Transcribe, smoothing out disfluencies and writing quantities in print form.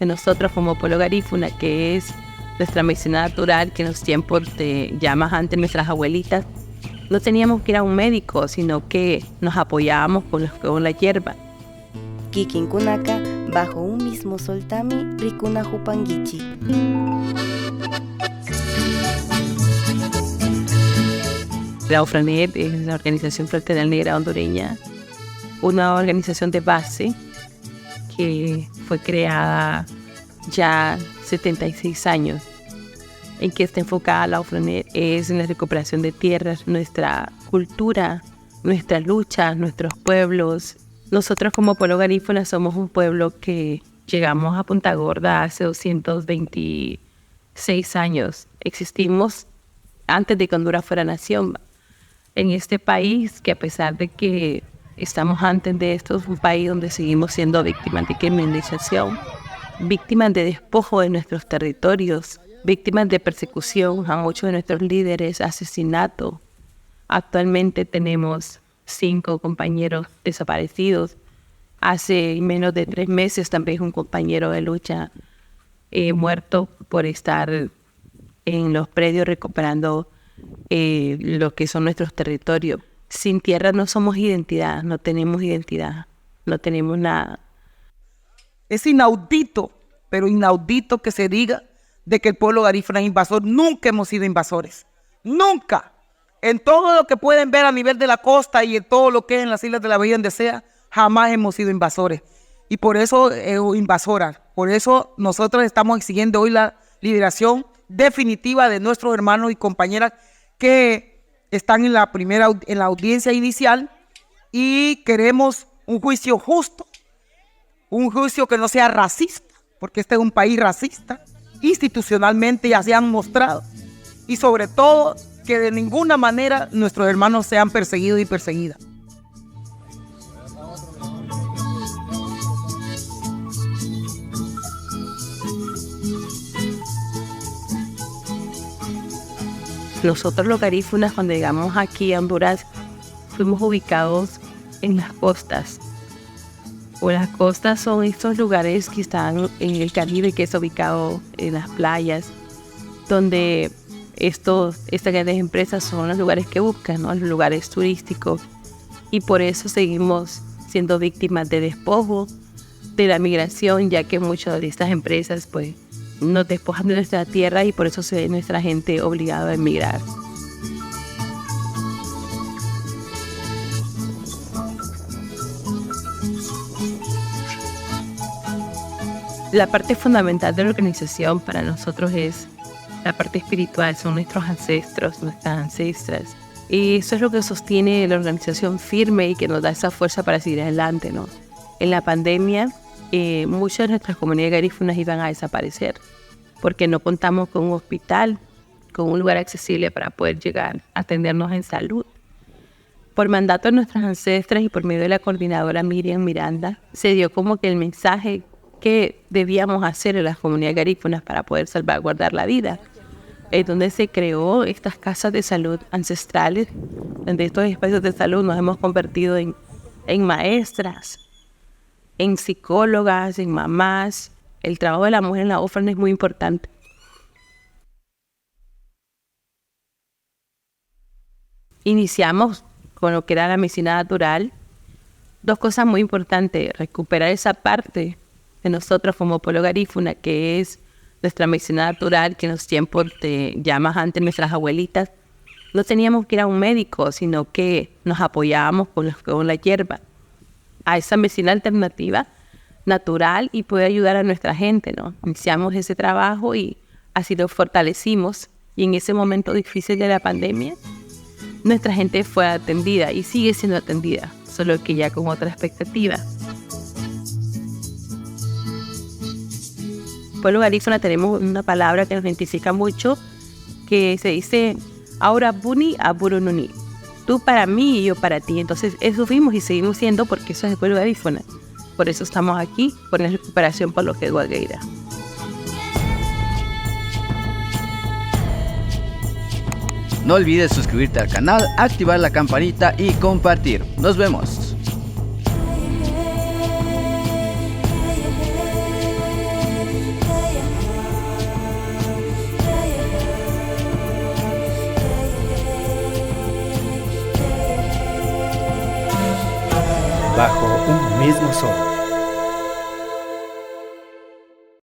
de nosotros como pueblo garífuna, que es nuestra medicina natural, que en los tiempos de ya más antes nuestras abuelitas no teníamos que ir a un médico, sino que nos apoyábamos con la hierba. Kikinkunaka, bajo un mismo soltami, rikuna hupangichi. La OFRANET es la Organización Fraternal Negra Hondureña, una organización de base que fue creada ya 76 años. En que está enfocada la OFRANET es en la recuperación de tierras, nuestra cultura, nuestra lucha, nuestros pueblos. Nosotros como pueblo garífuna somos un pueblo que llegamos a Punta Gorda hace 226 años. Existimos antes de que Honduras fuera nación. En este país, que a pesar de que estamos antes de esto, es un país donde seguimos siendo víctimas de criminalización, víctimas de despojo de nuestros territorios, víctimas de persecución a muchos de nuestros líderes, asesinato. Actualmente tenemos 5 compañeros desaparecidos. Hace menos de 3 meses también un compañero de lucha muerto por estar en los predios recuperando lo que son nuestros territorios. Sin tierra no somos identidad, no tenemos nada. Es inaudito, pero inaudito que se diga de que el pueblo garífuna es invasor. Nunca hemos sido invasores, nunca. En todo lo que pueden ver a nivel de la costa y en todo lo que es en las islas de la bahía donde sea, jamás hemos sido invasores. Y por eso, invasoras, por eso nosotros estamos exigiendo hoy la liberación definitiva de nuestros hermanos y compañeras que están en la audiencia inicial, y queremos un juicio justo, un juicio que no sea racista, porque este es un país racista, institucionalmente ya se han mostrado, y sobre todo que de ninguna manera nuestros hermanos sean perseguidos y perseguidas. Nosotros los garífunas, cuando llegamos aquí a Honduras, fuimos ubicados en las costas. Las costas son estos lugares que están en el Caribe, que es ubicado en las playas, donde estas grandes empresas son los lugares que buscan, ¿no? Los lugares turísticos. Y por eso seguimos siendo víctimas de despojo, de la migración, ya que muchas de estas empresas pues nos despojan de nuestra tierra, y por eso se ve nuestra gente obligada a emigrar. La parte fundamental de la organización para nosotros es la parte espiritual, son nuestros ancestros, nuestras ancestras. Y eso es lo que sostiene la organización firme y que nos da esa fuerza para seguir adelante, ¿no? En la pandemia, muchas de nuestras comunidades garífunas iban a desaparecer porque no contamos con un hospital, con un lugar accesible para poder llegar a atendernos en salud. Por mandato de nuestras ancestras y por medio de la coordinadora Miriam Miranda, se dio como que el mensaje que debíamos hacer en las comunidades garífunas para poder salvaguardar la vida. Es donde se creó estas casas de salud ancestrales, donde estos espacios de salud nos hemos convertido en maestras, en psicólogas, en mamás. El trabajo de la mujer en la OFRAN es muy importante. Iniciamos con lo que era la medicina natural. 2 cosas muy importantes: recuperar esa parte de nosotros como pueblo garífuna, que es nuestra medicina natural, que en los tiempos de ya más antes nuestras abuelitas no teníamos que ir a un médico, sino que nos apoyábamos con la hierba, a esa medicina alternativa natural, y poder ayudar a nuestra gente, ¿no? Iniciamos ese trabajo y así lo fortalecimos, y en ese momento difícil de la pandemia nuestra gente fue atendida y sigue siendo atendida, solo que ya con otra expectativa. Pueblo garífuna tenemos una palabra que nos identifica mucho, que se dice ahora buni aburununi, tú para mí y yo para ti. Entonces eso fuimos y seguimos siendo, porque eso es el pueblo garífuna. Por eso estamos aquí, por la recuperación por lo que es Guagueira. No olvides suscribirte al canal, activar la campanita y compartir. Nos vemos. bajo un mismo sol.